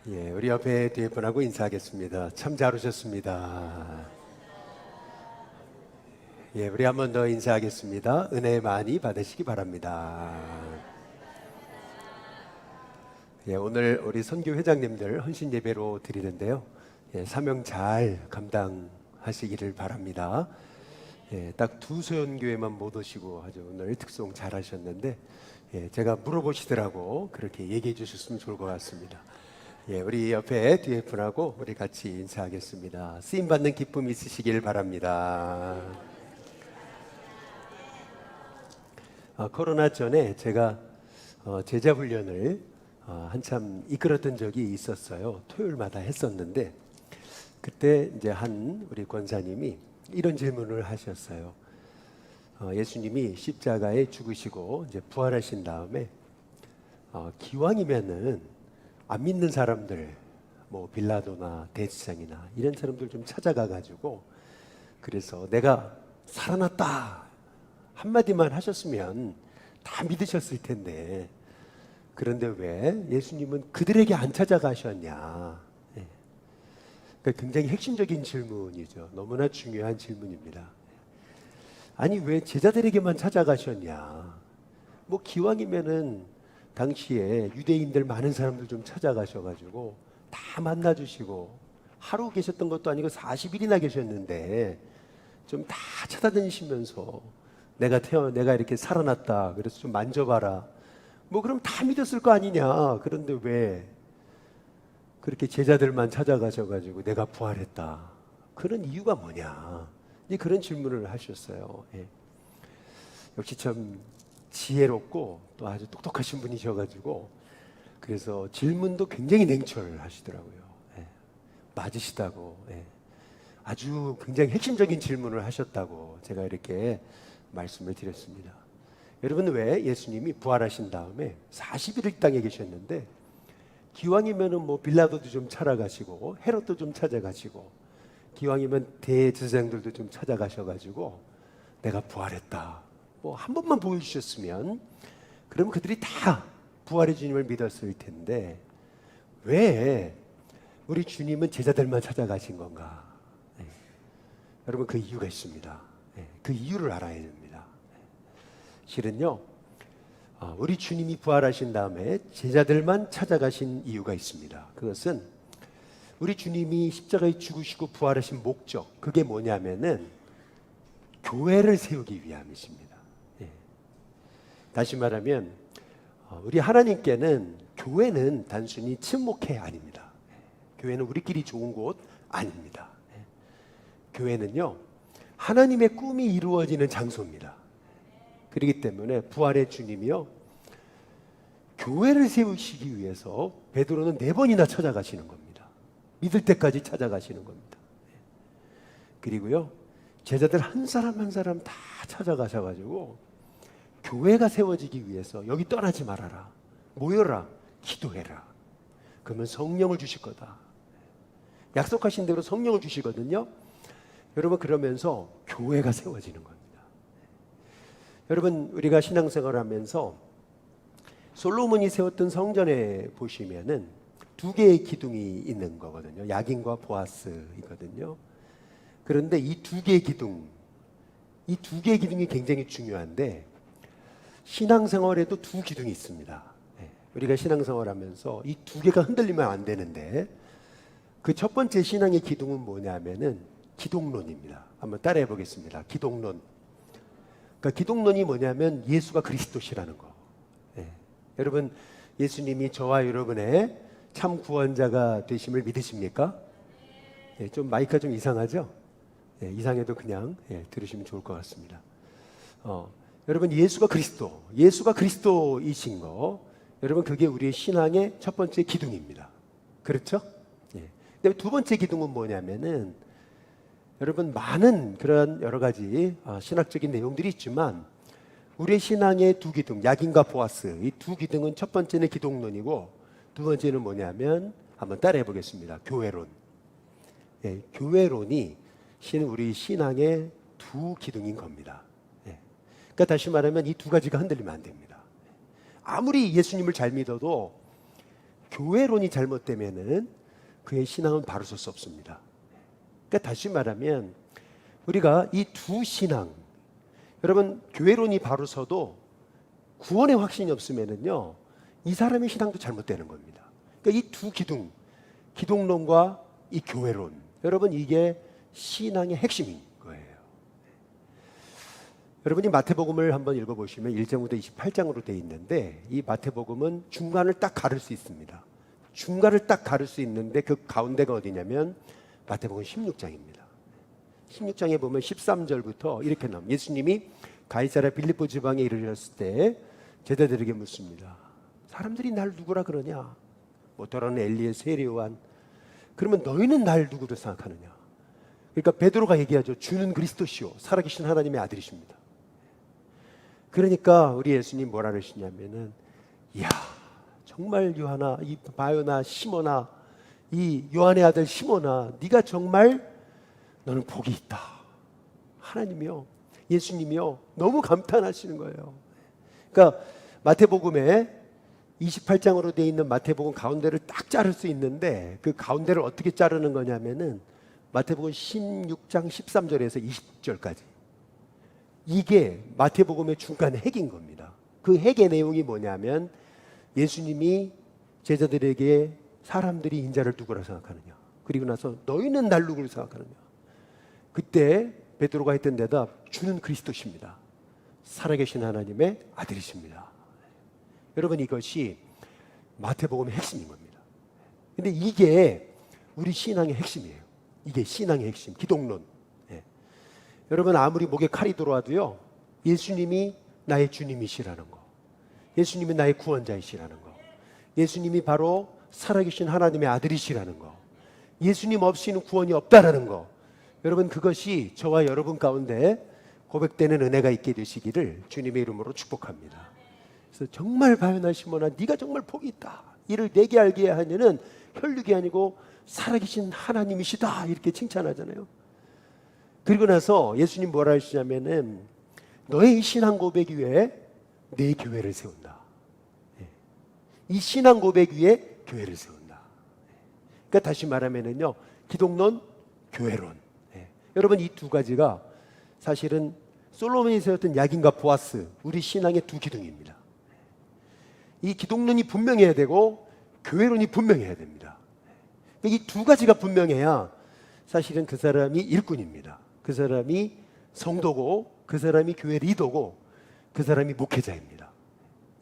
우리 옆에 뒤에 분하고 인사하겠습니다. 참 잘 오셨습니다. 우리 한 번 더 인사하겠습니다. 은혜 많이 받으시기 바랍니다. 오늘 우리 선교 회장님들 헌신 예배로 드리는데요. 사명 잘 감당하시기를 바랍니다. 딱 두 소연교회만 못 오시고 아주 오늘 특송 잘 하셨는데, 제가 물어보시더라고 그렇게 얘기해 주셨으면 좋을 것 같습니다. 우리 옆에 뒤에 분하고 우리 같이 인사하겠습니다. 쓰임받는 기쁨 있으시길 바랍니다. 코로나 전에 제가 제자 훈련을 한참 이끌었던 적이 있었어요. 토요일마다 했었는데, 그때 이제 한 우리 권사님이 이런 질문을 하셨어요. 예수님이 십자가에 죽으시고 이제 부활하신 다음에 기왕이면은 안 믿는 사람들, 뭐 빌라도나 대지장이나 이런 사람들 좀 찾아가 가지고, 그래서 내가 살아났다 한마디만 하셨으면 다 믿으셨을 텐데, 그런데 왜 예수님은 그들에게 안 찾아가셨냐? 그러니까 굉장히 핵심적인 질문이죠. 너무나 중요한 질문입니다. 아니, 왜 제자들에게만 찾아가셨냐? 뭐 기왕이면은 당시에 유대인들 많은 사람들 좀 찾아가셔가지고 다 만나주시고, 하루 계셨던 것도 아니고 40일이나 계셨는데 좀 다 찾아다니시면서 내가 이렇게 살아났다 그래서 좀 만져봐라, 뭐 그럼 다 믿었을 거 아니냐. 그런데 왜 그렇게 제자들만 찾아가셔가지고 내가 부활했다, 그런 이유가 뭐냐, 그런 질문을 하셨어요. 역시 참 지혜롭고 또 아주 똑똑하신 분이셔가지고, 그래서 질문도 굉장히 냉철하시더라고요. 맞으시다고, 아주 굉장히 핵심적인 질문을 하셨다고 제가 이렇게 말씀을 드렸습니다. 여러분, 왜 예수님이 부활하신 다음에 40일 이 땅에 계셨는데, 기왕이면은 뭐 빌라도도 좀 찾아가시고 헤롯도 좀 찾아가시고, 기왕이면 대제사장들도 좀 찾아가셔가지고 내가 부활했다, 뭐 한 번만 보여주셨으면 그러면 그들이 다 부활의 주님을 믿었을 텐데, 왜 우리 주님은 제자들만 찾아가신 건가? 여러분, 그 이유가 있습니다. 그 이유를 알아야 됩니다. 실은요, 우리 주님이 부활하신 다음에 제자들만 찾아가신 이유가 있습니다. 그것은 우리 주님이 십자가에 죽으시고 부활하신 목적, 그게 뭐냐면은 교회를 세우기 위함이십니다. 다시 말하면 우리 하나님께는 교회는 단순히 친목회 아닙니다. 교회는 우리끼리 좋은 곳 아닙니다. 교회는요, 하나님의 꿈이 이루어지는 장소입니다. 그렇기 때문에 부활의 주님이요, 교회를 세우시기 위해서 베드로는 4번이나 찾아가시는 겁니다. 믿을 때까지 찾아가시는 겁니다. 그리고요, 제자들 한 사람 한 사람 다 찾아가셔가지고 교회가 세워지기 위해서 여기 떠나지 말아라, 모여라, 기도해라, 그러면 성령을 주실 거다. 약속하신 대로 성령을 주시거든요. 여러분, 그러면서 교회가 세워지는 겁니다. 여러분, 우리가 신앙생활을 하면서 솔로몬이 세웠던 성전에 보시면은 2개의 기둥이 있는 거거든요. 야긴과 보아스이거든요. 그런데 이 2개의 기둥이 굉장히 중요한데, 신앙생활에도 2 기둥이 있습니다. 우리가 신앙생활하면서 이 2개가 흔들리면 안 되는데, 그 첫 번째 신앙의 기둥은 뭐냐면은 기독론입니다. 한번 따라해 보겠습니다. 기독론. 그러니까 기독론이 뭐냐면 예수가 그리스도시라는 거. 여러분, 예수님이 저와 여러분의 참 구원자가 되심을 믿으십니까? 좀 마이크가 좀 이상하죠? 이상해도 그냥 들으시면 좋을 것 같습니다. 여러분, 예수가 그리스도이신 거, 여러분, 그게 우리의 신앙의 첫 번째 기둥입니다. 그렇죠? 근데 2번째 기둥은 뭐냐면은, 여러분, 많은 그런 여러 가지 신학적인 내용들이 있지만, 우리의 신앙의 2 기둥, 야긴과 보아스, 이 2 기둥은 첫 번째는 기독론이고, 2번째는 뭐냐면, 한번 따라해 보겠습니다. 교회론. 교회론이 우리 신앙의 2 기둥인 겁니다. 그러니까 다시 말하면 이 2 가지가 흔들리면 안 됩니다. 아무리 예수님을 잘 믿어도 교회론이 잘못되면은 그의 신앙은 바로 설 수 없습니다. 그러니까 다시 말하면 우리가 이 두 신앙, 여러분 교회론이 바로 서도 구원의 확신이 없으면은요 이 사람의 신앙도 잘못되는 겁니다. 그러니까 이 두 기둥, 기독론과 이 교회론, 여러분 이게 신앙의 핵심인 거예요. 여러분이 마태복음을 한번 읽어보시면 1장부터 28장으로 되어 있는데 이 마태복음은 중간을 딱 가를 수 있습니다. 중간을 딱 가를 수 있는데 그 가운데가 어디냐면 마태복음 16장입니다. 16장에 보면 13절부터 이렇게 나옵니다. 예수님이 가이사랴 빌립보 지방에 이르렀을 때 제자들에게 묻습니다. 사람들이 날 누구라 그러냐? 뭐 더러는 엘리야, 세례 요한. 그러면 너희는 날 누구로 생각하느냐? 그러니까 베드로가 얘기하죠. 주는 그리스도시요 살아계신 하나님의 아들이십니다. 그러니까 우리 예수님 뭐라 그러시냐면은, 이야 정말 요한아, 이 바요나 시몬아, 이 요한의 아들 시몬아, 네가 정말 너는 복이 있다. 하나님이요, 예수님이요, 너무 감탄하시는 거예요. 그러니까 마태복음에 28장으로 되어 있는 마태복음 가운데를 딱 자를 수 있는데 그 가운데를 어떻게 자르는 거냐면은 마태복음 16장 13절에서 20절까지, 이게 마태복음의 중간 핵인 겁니다. 그 핵의 내용이 뭐냐면 예수님이 제자들에게 사람들이 인자를 누구라 생각하느냐, 그리고 나서 너희는 날 누구로 생각하느냐. 그때 베드로가 했던 대답, 주는 그리스도십니다. 살아계신 하나님의 아들이십니다. 여러분 이것이 마태복음의 핵심인 겁니다. 근데 이게 우리 신앙의 핵심이에요. 이게 신앙의 핵심, 기독론. 여러분 아무리 목에 칼이 들어와도요 예수님이 나의 주님이시라는 거, 예수님이 나의 구원자이시라는 거, 예수님이 바로 살아계신 하나님의 아들이시라는 거, 예수님 없이는 구원이 없다라는 거, 여러분 그것이 저와 여러분 가운데 고백되는 은혜가 있게 되시기를 주님의 이름으로 축복합니다. 그래서 정말 바요나 시몬아, 네가 정말 복이 있다. 이를 내게 알게 하냐는 혈육이 아니고 살아계신 하나님이시다, 이렇게 칭찬하잖아요. 그리고 나서 예수님 뭐라 하시냐면은 너의 신앙 고백 위에 내 교회를 세운다. 이 신앙 고백 위에 교회를 세운다. 그러니까 다시 말하면은요 기독론, 교회론. 여러분 이 두 가지가 사실은 솔로몬이 세웠던 야긴과 보아스, 우리 신앙의 두 기둥입니다. 이 기독론이 분명해야 되고 교회론이 분명해야 됩니다. 이 두 가지가 분명해야 사실은 그 사람이 일꾼입니다. 그 사람이 성도고, 그 사람이 교회 리더고, 그 사람이 목회자입니다.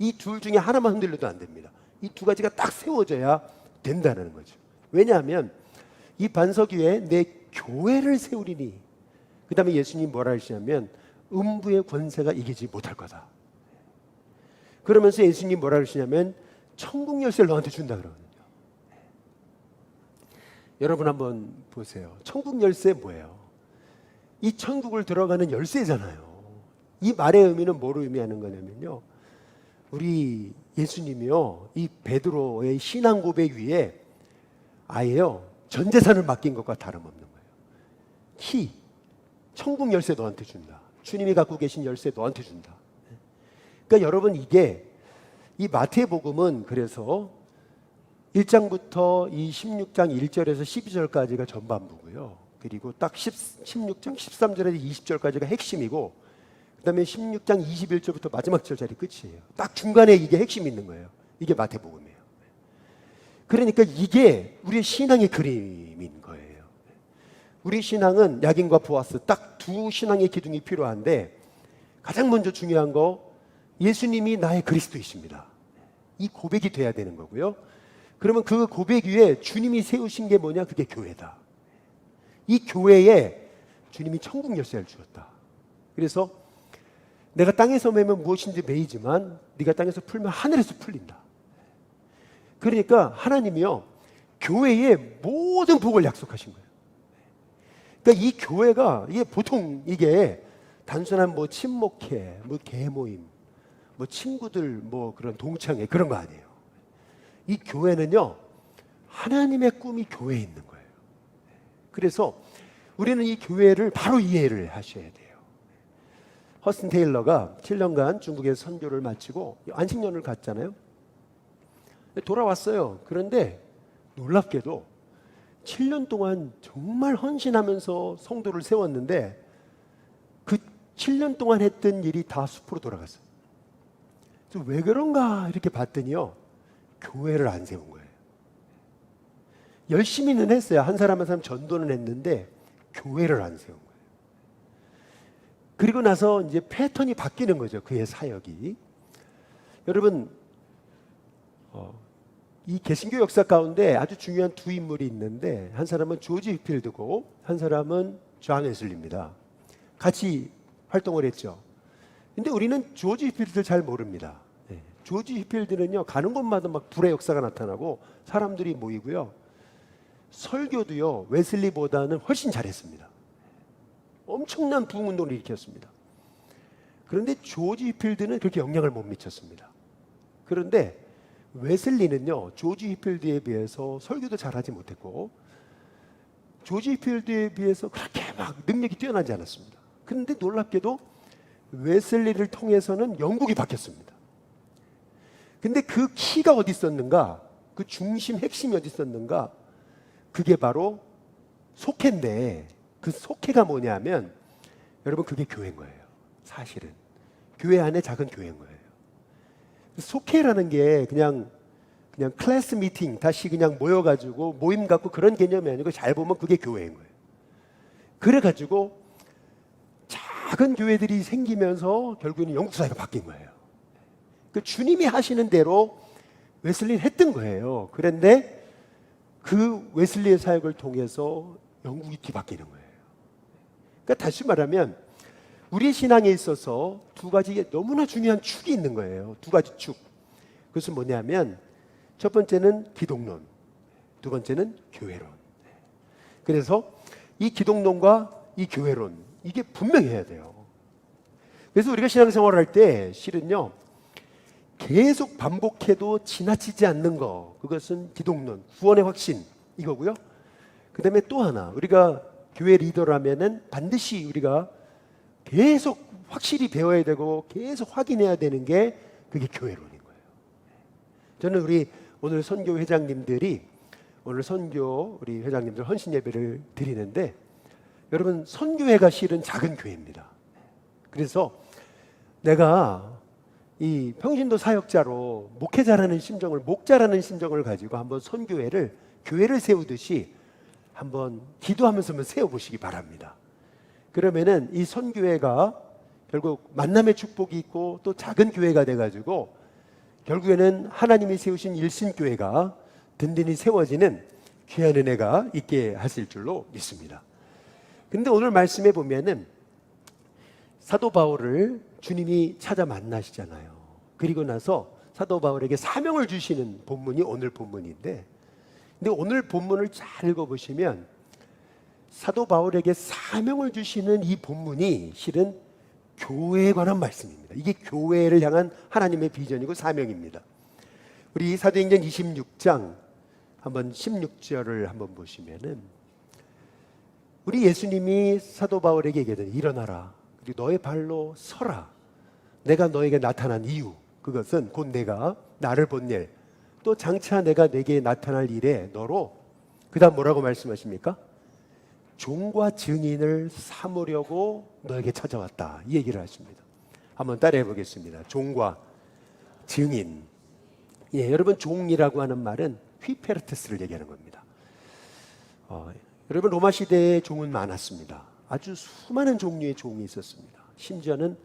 이 둘 중에 하나만 흔들려도 안 됩니다. 이 두 가지가 딱 세워져야 된다는 거죠. 왜냐하면 이 반석 위에 내 교회를 세우리니, 그 다음에 예수님 뭐라 하시냐면 음부의 권세가 이기지 못할 거다. 그러면서 예수님 뭐라 하시냐면 천국 열쇠를 너한테 준다 그러거든요. 여러분 한번 보세요. 천국 열쇠 뭐예요? 이 천국을 들어가는 열쇠잖아요. 이 말의 의미는 뭐로 의미하는 거냐면요, 우리 예수님이요 이 베드로의 신앙 고백 위에 아예요 전 재산을 맡긴 것과 다름없는 거예요. 키, 천국 열쇠 너한테 준다. 주님이 갖고 계신 열쇠 너한테 준다. 그러니까 여러분 이게 이 마태복음은 그래서 1장부터 이 16장 1절에서 12절까지가 전반부고요. 그리고 딱 16장 13절에서 20절까지가 핵심이고, 그 다음에 16장 21절부터 마지막 절짜리 끝이에요. 딱 중간에 이게 핵심이 있는 거예요. 이게 마태복음이에요. 그러니까 이게 우리의 신앙의 그림인 거예요. 우리 신앙은 야긴과 보아스, 딱 두 신앙의 기둥이 필요한데 가장 먼저 중요한 거, 예수님이 나의 그리스도이십니다. 이 고백이 돼야 되는 거고요. 그러면 그 고백 위에 주님이 세우신 게 뭐냐? 그게 교회다. 이 교회에 주님이 천국 열쇠를 주었다. 그래서 내가 땅에서 매면 무엇인지 매이지만 네가 땅에서 풀면 하늘에서 풀린다. 그러니까 하나님이요 교회에 모든 복을 약속하신 거예요. 그러니까 이 교회가 이게 보통 이게 단순한 뭐 친목회, 뭐 계모임, 뭐 친구들 뭐 그런 동창회 그런 거 아니에요. 이 교회는요 하나님의 꿈이 교회에 있는 거예요. 그래서 우리는 이 교회를 바로 이해를 하셔야 돼요. 허슨 테일러가 7년간 중국에서 선교를 마치고 안식년을 갔잖아요. 돌아왔어요. 그런데 놀랍게도 7년 동안 정말 헌신하면서 성도를 세웠는데 그 7년 동안 했던 일이 다 숲으로 돌아갔어요. 그래서 왜 그런가 이렇게 봤더니요, 교회를 안 세운 거예요. 열심히는 했어요. 한 사람 한 사람 전도는 했는데 교회를 안 세운 거예요. 그리고 나서 이제 패턴이 바뀌는 거죠. 그의 사역이. 여러분, 이 개신교 역사 가운데 아주 중요한 두 인물이 있는데, 한 사람은 조지 휘필드고 한 사람은 존 웨슬리입니다. 같이 활동을 했죠. 근데 우리는 조지 휘필드를 잘 모릅니다. 조지 휘필드는요, 가는 곳마다 막 불의 역사가 나타나고 사람들이 모이고요, 설교도요 웨슬리보다는 훨씬 잘했습니다. 엄청난 부흥운동을 일으켰습니다. 그런데 조지 휘필드는 그렇게 영향을 못 미쳤습니다. 그런데 웨슬리는요, 조지 휘필드에 비해서 설교도 잘하지 못했고 조지 휘필드에 비해서 그렇게 막 능력이 뛰어나지 않았습니다. 그런데 놀랍게도 웨슬리를 통해서는 영국이 바뀌었습니다. 근데 그 키가 어디 있었는가, 그 중심 핵심이 어디 있었는가, 그게 바로 속회인데, 그 속회가 뭐냐면 여러분, 그게 교회인 거예요. 사실은 교회 안에 작은 교회인 거예요. 속회라는 게 그냥 클래스 미팅 다시 그냥 모여가지고 모임 갖고 그런 개념이 아니고, 잘 보면 그게 교회인 거예요. 그래가지고 작은 교회들이 생기면서 결국에는 영국 사회가 바뀐 거예요. 그 주님이 하시는 대로 웨슬리는 했던 거예요. 그런데 그 웨슬리의 사역을 통해서 영국이 뒤바뀌는 거예요. 그러니까 다시 말하면 우리의 신앙에 있어서 두 가지 너무나 중요한 축이 있는 거예요. 두 가지 축. 그것은 뭐냐면, 첫 번째는 기독론, 두 번째는 교회론. 그래서 이 기독론과 이 교회론, 이게 분명해야 돼요. 그래서 우리가 신앙생활을 할 때 실은요, 계속 반복해도 지나치지 않는 거, 그것은 기독론, 구원의 확신, 이거고요. 그 다음에 또 하나, 우리가 교회 리더라면은 반드시 우리가 계속 확실히 배워야 되고 계속 확인해야 되는 게 그게 교회론인 거예요. 저는 우리 오늘 선교 회장님들이, 오늘 선교 우리 회장님들 헌신 예배를 드리는데, 여러분, 선교회가 실은 작은 교회입니다. 그래서 내가 이 평신도 사역자로 목회자라는 심정을, 목자라는 심정을 가지고 한번 선교회를, 교회를 세우듯이 한번 기도하면서 한번 세워보시기 바랍니다. 그러면은 이 선교회가 결국 만남의 축복이 있고 또 작은 교회가 돼가지고 결국에는 하나님이 세우신 일신교회가 든든히 세워지는 귀한 은혜가 있게 하실 줄로 믿습니다. 근데 오늘 말씀에 보면은 사도 바울을 주님이 찾아 만나시잖아요. 그리고 나서 사도 바울에게 사명을 주시는 본문이 오늘 본문인데, 근데 오늘 본문을 잘 읽어보시면 사도 바울에게 사명을 주시는 이 본문이 실은 교회에 관한 말씀입니다. 이게 교회를 향한 하나님의 비전이고 사명입니다. 우리 사도행전 26장 한번 16절을 한번 보시면은, 우리 예수님이 사도 바울에게 얘기하더니 일어나라, 그리고 너의 발로 서라. 내가 너에게 나타난 이유, 그것은 곧 내가 나를 본 일, 또 장차 내가 내게 나타날 일에 너로, 그 다음 뭐라고 말씀하십니까? 종과 증인을 삼으려고 너에게 찾아왔다, 이 얘기를 하십니다. 한번 따라해 보겠습니다. 종과 증인. 예, 여러분, 종이라고 하는 말은 휘페르테스를 얘기하는 겁니다. 여러분, 로마 시대에 종은 많았습니다. 아주 수많은 종류의 종이 있었습니다. 심지어는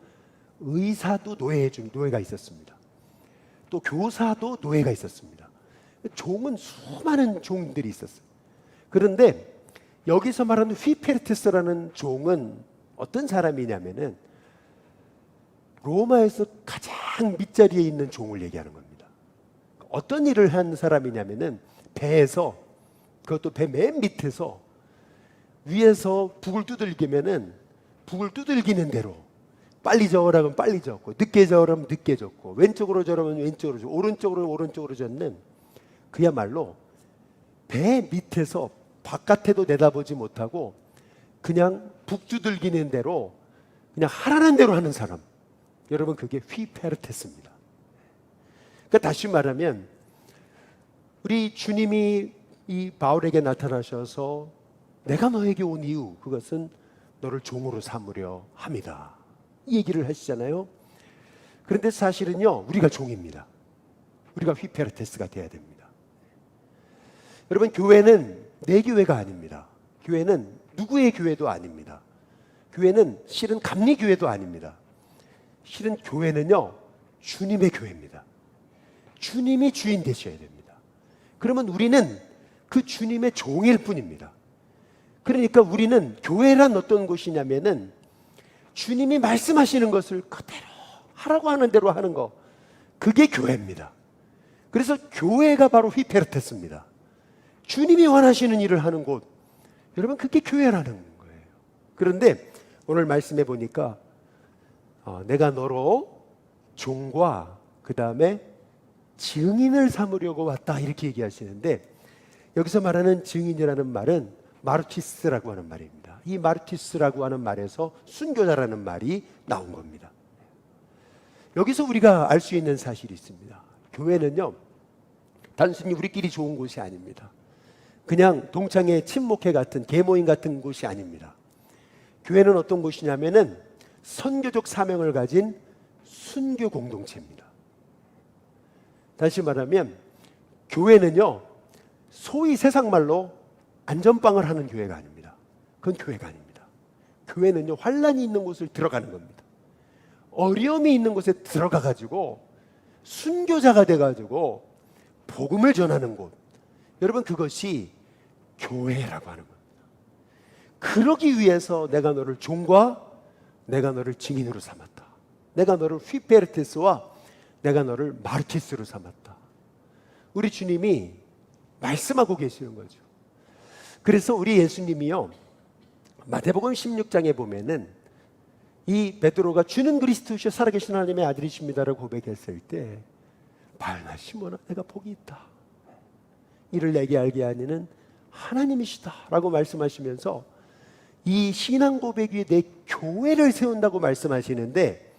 의사도 노예가 있었습니다. 또 교사도 노예가 있었습니다. 종은 수많은 종들이 있었어요. 그런데 여기서 말하는 휘페르테스라는 종은 어떤 사람이냐면은 로마에서 가장 밑자리에 있는 종을 얘기하는 겁니다. 어떤 일을 한 사람이냐면은 배에서, 그것도 배 맨 밑에서, 위에서 북을 두들기면은 북을 두들기는 대로 빨리 저으라면 빨리 젓고, 늦게 저으라면 늦게 젓고, 왼쪽으로 저으라면 왼쪽으로 젓고, 오른쪽으로 젓는, 그야말로 배 밑에서 바깥에도 내다보지 못하고 그냥 북 두들기는 대로 그냥 하라는 대로 하는 사람, 여러분, 그게 휘페르테스입니다. 그러니까 다시 말하면 우리 주님이 이 바울에게 나타나셔서 내가 너에게 온 이유, 그것은 너를 종으로 삼으려 함이다, 이 얘기를 하시잖아요. 그런데 사실은요, 우리가 종입니다. 우리가 휘페르테스가 돼야 됩니다. 여러분, 교회는 내 교회가 아닙니다. 교회는 누구의 교회도 아닙니다. 교회는 실은 감리교회도 아닙니다. 실은 교회는요, 주님의 교회입니다. 주님이 주인 되셔야 됩니다. 그러면 우리는 그 주님의 종일 뿐입니다. 그러니까 우리는, 교회란 어떤 곳이냐면은 주님이 말씀하시는 것을 그대로 하라고 하는 대로 하는 거, 그게 교회입니다. 그래서 교회가 바로 휘페르테스입니다. 주님이 원하시는 일을 하는 곳, 여러분, 그게 교회라는 거예요. 그런데 오늘 말씀해 보니까 내가 너로 종과 그 다음에 증인을 삼으려고 왔다, 이렇게 얘기하시는데, 여기서 말하는 증인이라는 말은 마르티스라고 하는 말입니다. 이 마르티스라고 하는 말에서 순교자라는 말이 나온 겁니다. 여기서 우리가 알 수 있는 사실이 있습니다. 교회는요, 단순히 우리끼리 좋은 곳이 아닙니다. 그냥 동창회 친목회 같은 계모임 같은 곳이 아닙니다. 교회는 어떤 곳이냐면은 선교적 사명을 가진 순교 공동체입니다. 다시 말하면 교회는요, 소위 세상 말로 안전빵을 하는 교회가 아닙니다. 그건 교회가 아닙니다. 교회는요, 환란이 있는 곳을 들어가는 겁니다. 어려움이 있는 곳에 들어가 가지고 순교자가 돼 가지고 복음을 전하는 곳, 여러분, 그것이 교회라고 하는 겁니다. 그러기 위해서 내가 너를 종과 내가 너를 증인으로 삼았다. 내가 너를 휘페르테스와 내가 너를 마르티스로 삼았다. 우리 주님이 말씀하고 계시는 거죠. 그래서 우리 예수님이요, 마태복음 16장에 보면은 이 베드로가 주는 그리스도시여 살아계신 하나님의 아들이십니다라고 고백했을 때, 바요나 시몬아, 내가 복이 있다. 이를 내게 알게 하니는 하나님이시다라고 말씀하시면서 이 신앙 고백 위에 내 교회를 세운다고 말씀하시는데,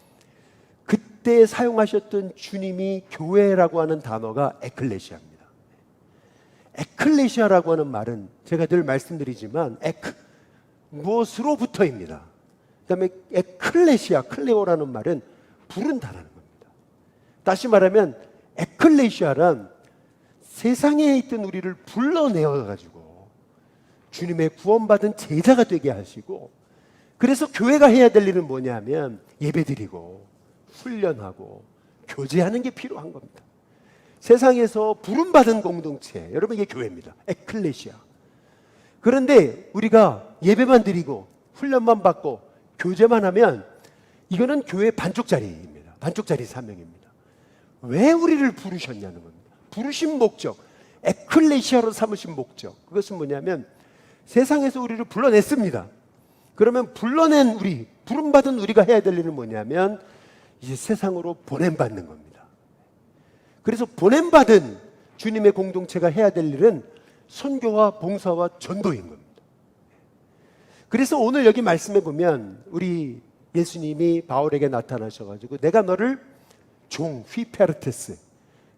그때 사용하셨던 주님이 교회라고 하는 단어가 에클레시아입니다. 에클레시아라고 하는 말은 제가 늘 말씀드리지만 무엇으로부터입니다. 그 다음에 에클레시아, 클레오라는 말은 부른다라는 겁니다. 다시 말하면 에클레시아란 세상에 있던 우리를 불러내어가지고 주님의 구원받은 제자가 되게 하시고, 그래서 교회가 해야 될 일은 뭐냐면 예배드리고 훈련하고 교제하는 게 필요한 겁니다. 세상에서 부름받은 공동체, 여러분, 이게 교회입니다. 에클레시아. 그런데 우리가 예배만 드리고 훈련만 받고 교제만 하면 이거는 교회 반쪽짜리입니다. 반쪽짜리 사명입니다. 왜 우리를 부르셨냐는 겁니다. 부르신 목적, 에클레시아로 삼으신 목적, 그것은 뭐냐면 세상에서 우리를 불러냈습니다. 그러면 불러낸 우리, 부름받은 우리가 해야 될 일은 뭐냐면 이제 세상으로 보냄받는 겁니다. 그래서 보냄받은 주님의 공동체가 해야 될 일은 선교와 봉사와 전도인 겁니다. 그래서 오늘 여기 말씀해 보면 우리 예수님이 바울에게 나타나셔가지고 내가 너를 종, 휘페르테스,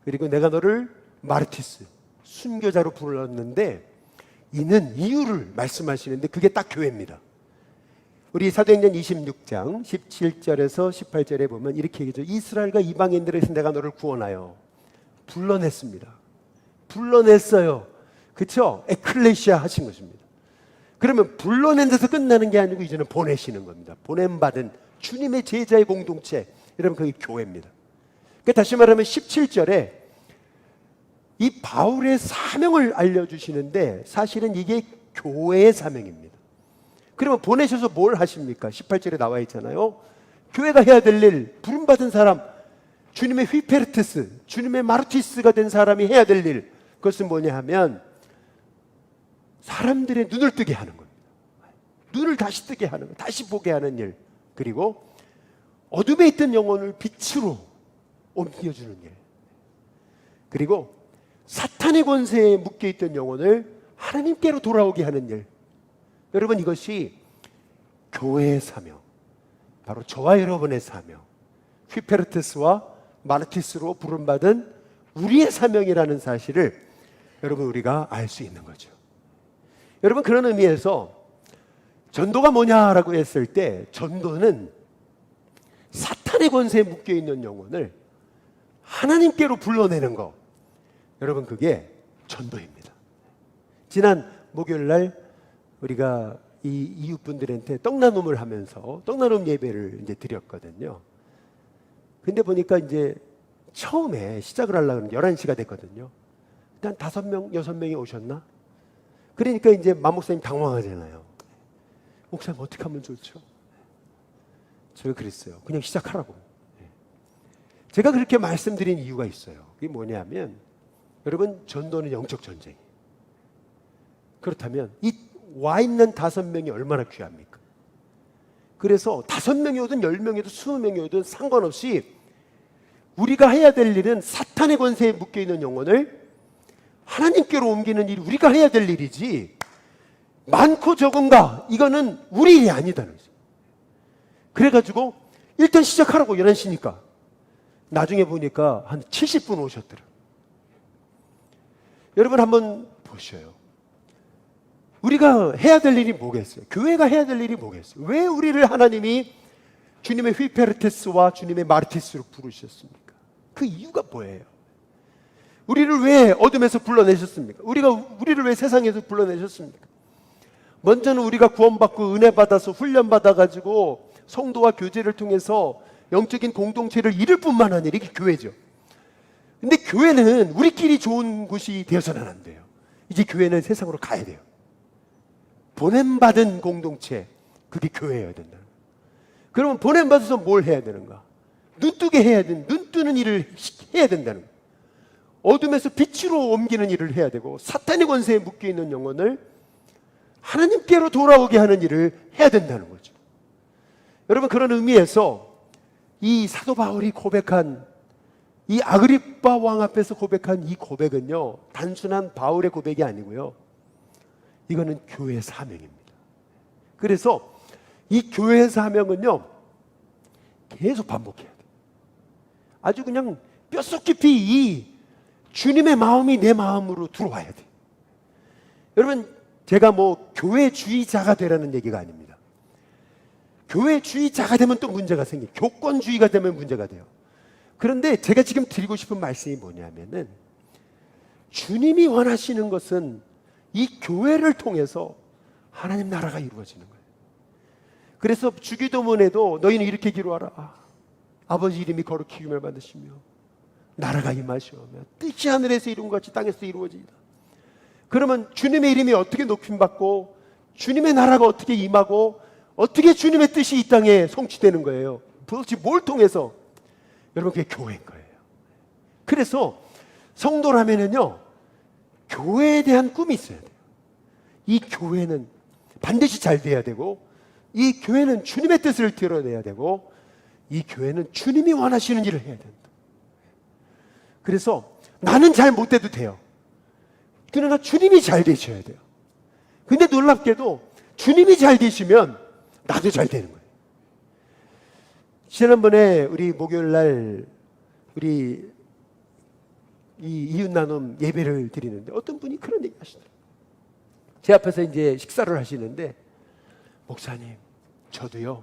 그리고 내가 너를 마르티스, 순교자로 불렀는데, 이는 이유를 말씀하시는데 그게 딱 교회입니다. 우리 사도행전 26장 17절에서 18절에 보면 이렇게 얘기하죠. 이스라엘과 이방인들에서 내가 너를 구원하여 불러냈습니다. 불러냈어요. 그렇죠? 에클레시아 하신 것입니다. 그러면 불러낸 데서 끝나는 게 아니고 이제는 보내시는 겁니다. 보냄받은 주님의 제자의 공동체, 여러분, 그게 교회입니다. 그러니까 다시 말하면 17절에 이 바울의 사명을 알려주시는데 사실은 이게 교회의 사명입니다. 그러면 보내셔서 뭘 하십니까? 18절에 나와 있잖아요. 교회가 해야 될 일, 부름받은 사람, 주님의 휘페르테스, 주님의 마르티스가 된 사람이 해야 될 일, 그것은 뭐냐 하면 사람들의 눈을 뜨게 하는 겁니다. 눈을 다시 뜨게 하는 것, 다시 보게 하는 일, 그리고 어둠에 있던 영혼을 빛으로 옮겨주는 일, 그리고 사탄의 권세에 묶여있던 영혼을 하나님께로 돌아오게 하는 일. 여러분, 이것이 교회의 사명, 바로 저와 여러분의 사명, 휘페르테스와 마르티스로 부름받은 우리의 사명이라는 사실을 여러분 우리가 알 수 있는 거죠. 여러분 그런 의미에서 전도가 뭐냐라고 했을 때 전도는 사탄의 권세에 묶여있는 영혼을 하나님께로 불러내는 거, 여러분 그게 전도입니다. 지난 목요일 날 우리가 이 이웃분들한테 떡나눔을 하면서 떡나눔 예배를 이제 드렸거든요. 근데 보니까 이제 처음에 시작을 하려면 11시가 됐거든요. 일단 5명, 6명이 오셨나? 그러니까 이제 마목사님 당황하잖아요. 목사님 어떻게 하면 좋죠? 제가 그랬어요. 그냥 시작하라고. 제가 그렇게 말씀드린 이유가 있어요. 그게 뭐냐면 여러분 전도는 영적 전쟁이에요. 그렇다면 이 와 있는 5명이 얼마나 귀합니까? 그래서 5명이 오든 10명이 오든 20명이 오든 상관없이 우리가 해야 될 일은 사탄의 권세에 묶여있는 영혼을 하나님께로 옮기는 일이 우리가 해야 될 일이지, 많고 적은가 이거는 우리 일이 아니다는 거죠. 그래가지고 일단 시작하라고 11시니까 나중에 보니까 한 70분 오셨더라고요. 여러분 한번 보셔요. 우리가 해야 될 일이 뭐겠어요? 교회가 해야 될 일이 뭐겠어요? 왜 우리를 하나님이 주님의 휘페르테스와 주님의 마르티스로 부르셨습니까? 그 이유가 뭐예요? 우리를 왜 어둠에서 불러내셨습니까? 우리를 왜 세상에서 불러내셨습니까? 먼저는 우리가 구원받고 은혜 받아서 훈련 받아가지고 성도와 교제를 통해서 영적인 공동체를 이룰 뿐만 아니라 이게 교회죠. 근데 교회는 우리끼리 좋은 곳이 되어서는 안 돼요. 이제 교회는 세상으로 가야 돼요. 보냄받은 공동체, 그게 교회여야 된다. 그러면 보냄받아서 뭘 해야 되는가? 눈뜨게 해야 되는, 눈뜨는 일을 해야 된다는 거예요. 어둠에서 빛으로 옮기는 일을 해야 되고, 사탄의 권세에 묶여있는 영혼을 하나님께로 돌아오게 하는 일을 해야 된다는 거죠. 여러분 그런 의미에서 이 사도 바울이 고백한, 이 아그리빠 왕 앞에서 고백한 이 고백은요, 단순한 바울의 고백이 아니고요, 이거는 교회의 사명입니다. 그래서 이 교회의 사명은요, 계속 반복해야 돼요. 아주 그냥 뼛속 깊이 이 주님의 마음이 내 마음으로 들어와야 돼요. 여러분 제가 뭐 교회주의자가 되라는 얘기가 아닙니다. 교회주의자가 되면 또 문제가 생겨요. 교권주의가 되면 문제가 돼요. 그런데 제가 지금 드리고 싶은 말씀이 뭐냐면은, 주님이 원하시는 것은 이 교회를 통해서 하나님 나라가 이루어지는 거예요. 그래서 주기도문에도 너희는 이렇게 기도하라. 아버지 이름이 거룩히 여김을 받으시며 나라가 임하시오며 뜻이 하늘에서 이룬 것 같이 땅에서 이루어지이다. 그러면 주님의 이름이 어떻게 높임받고 주님의 나라가 어떻게 임하고 어떻게 주님의 뜻이 이 땅에 성취되는 거예요? 도대체 뭘 통해서? 여러분 그게 교회인 거예요. 그래서 성도라면은요, 교회에 대한 꿈이 있어야 돼요. 이 교회는 반드시 잘 돼야 되고, 이 교회는 주님의 뜻을 드러내야 되고, 이 교회는 주님이 원하시는 일을 해야 된다. 그래서 나는 잘 못돼도 돼요. 그러나 주님이 잘 되셔야 돼요. 근데 놀랍게도 주님이 잘 되시면 나도 잘 되는 거예요. 지난번에 우리 목요일 날 우리 이 이웃 나눔 예배를 드리는데 어떤 분이 그런 얘기 하시더라고요. 제 앞에서 이제 식사를 하시는데, 목사님 저도요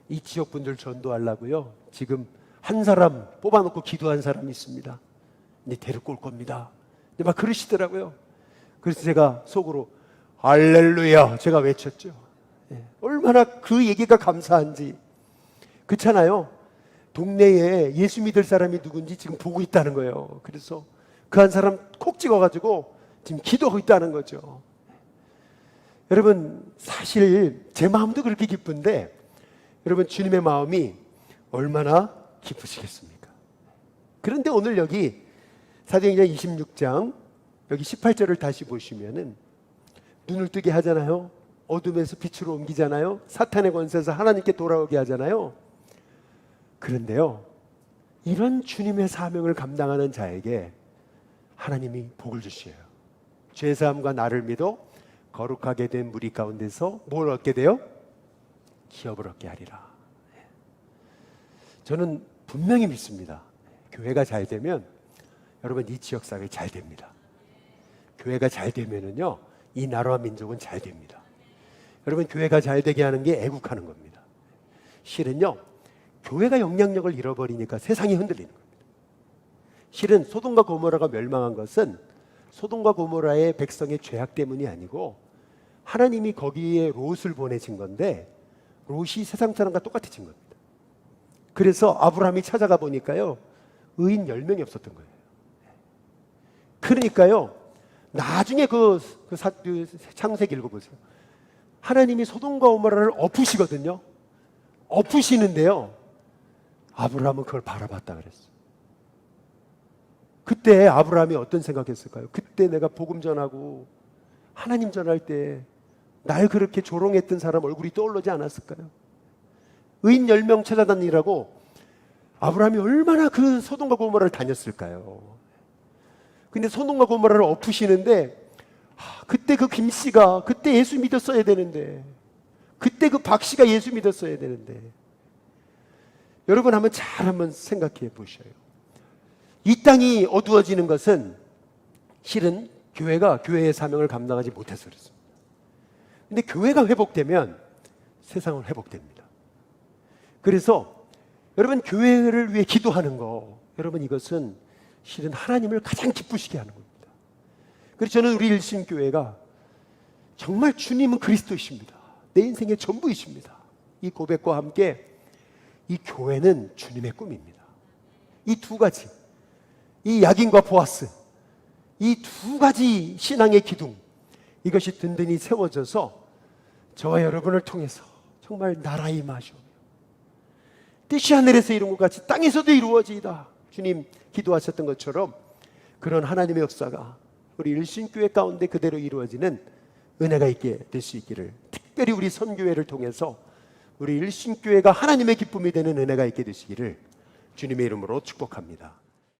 이 지역 분들 전도하려고요 지금 한 사람 뽑아놓고 기도한 사람이 있습니다. 이제 데리고 올 겁니다. 막 그러시더라고요. 그래서 제가 속으로 할렐루야 제가 외쳤죠. 얼마나 그 얘기가 감사한지. 그렇잖아요. 동네에 예수 믿을 사람이 누군지 지금 보고 있다는 거예요. 그래서 그 한 사람 콕 찍어가지고 지금 기도하고 있다는 거죠. 여러분 사실 제 마음도 그렇게 기쁜데, 여러분 주님의 마음이 얼마나 기쁘시겠습니까? 그런데 오늘 여기 사도행전 26장 여기 18절을 다시 보시면은 눈을 뜨게 하잖아요. 어둠에서 빛으로 옮기잖아요. 사탄의 권세에서 하나님께 돌아오게 하잖아요. 그런데요, 이런 주님의 사명을 감당하는 자에게 하나님이 복을 주셔요. 죄사함과 나를 믿어 거룩하게 된 무리 가운데서 뭘 얻게 돼요? 기업을 얻게 하리라. 저는 분명히 믿습니다. 교회가 잘 되면 여러분 이 지역사회 잘 됩니다. 교회가 잘 되면은요, 이 나라와 민족은 잘 됩니다. 여러분, 교회가 잘 되게 하는 게 애국하는 겁니다. 실은요, 교회가 영향력을 잃어버리니까 세상이 흔들리는 겁니다. 실은 소돔과 고모라가 멸망한 것은 소돔과 고모라의 백성의 죄악 때문이 아니고 하나님이 거기에 롯을 보내신 건데 롯이 세상 사람과 똑같아진 겁니다. 그래서 아브라함이 찾아가 보니까요, 의인 10명이 없었던 거예요. 그러니까요, 나중에 그 창세기 읽어보세요. 하나님이 소돔과 고모라를 엎으시거든요. 엎으시는데요, 아브라함은 그걸 바라봤다 그랬어요. 그때 아브라함이 어떤 생각했을까요? 그때 내가 복음 전하고 하나님 전할 때 날 그렇게 조롱했던 사람 얼굴이 떠오르지 않았을까요? 의인 10명 찾아다니라고 아브라함이 얼마나 그 소돔과 고모라를 다녔을까요? 근데 소돔과 고모라를 엎으시는데 그때 그 김씨가 그때 예수 믿었어야 되는데, 그때 그 박씨가 예수 믿었어야 되는데. 여러분 한번 생각해 보셔요. 이 땅이 어두워지는 것은 실은 교회가 교회의 사명을 감당하지 못해서 그렇습니다. 근데 교회가 회복되면 세상은 회복됩니다. 그래서 여러분, 교회를 위해 기도하는 거, 여러분 이것은 실은 하나님을 가장 기쁘시게 하는 겁니다. 그래서 저는 우리 일신교회가 정말 주님은 그리스도이십니다, 내 인생의 전부이십니다, 이 고백과 함께 이 교회는 주님의 꿈입니다. 이 두 가지, 이 야긴과 보아스, 이 두 가지 신앙의 기둥, 이것이 든든히 세워져서 저와 여러분을 통해서 정말 나라의 임하시오며 뜻이 하늘에서 이룬 것 같이 땅에서도 이루어지이다, 주님 기도하셨던 것처럼 그런 하나님의 역사가 우리 일신교회 가운데 그대로 이루어지는 은혜가 있게 될 수 있기를, 특별히 우리 선교회를 통해서 우리 일신교회가 하나님의 기쁨이 되는 은혜가 있게 되시기를 주님의 이름으로 축복합니다.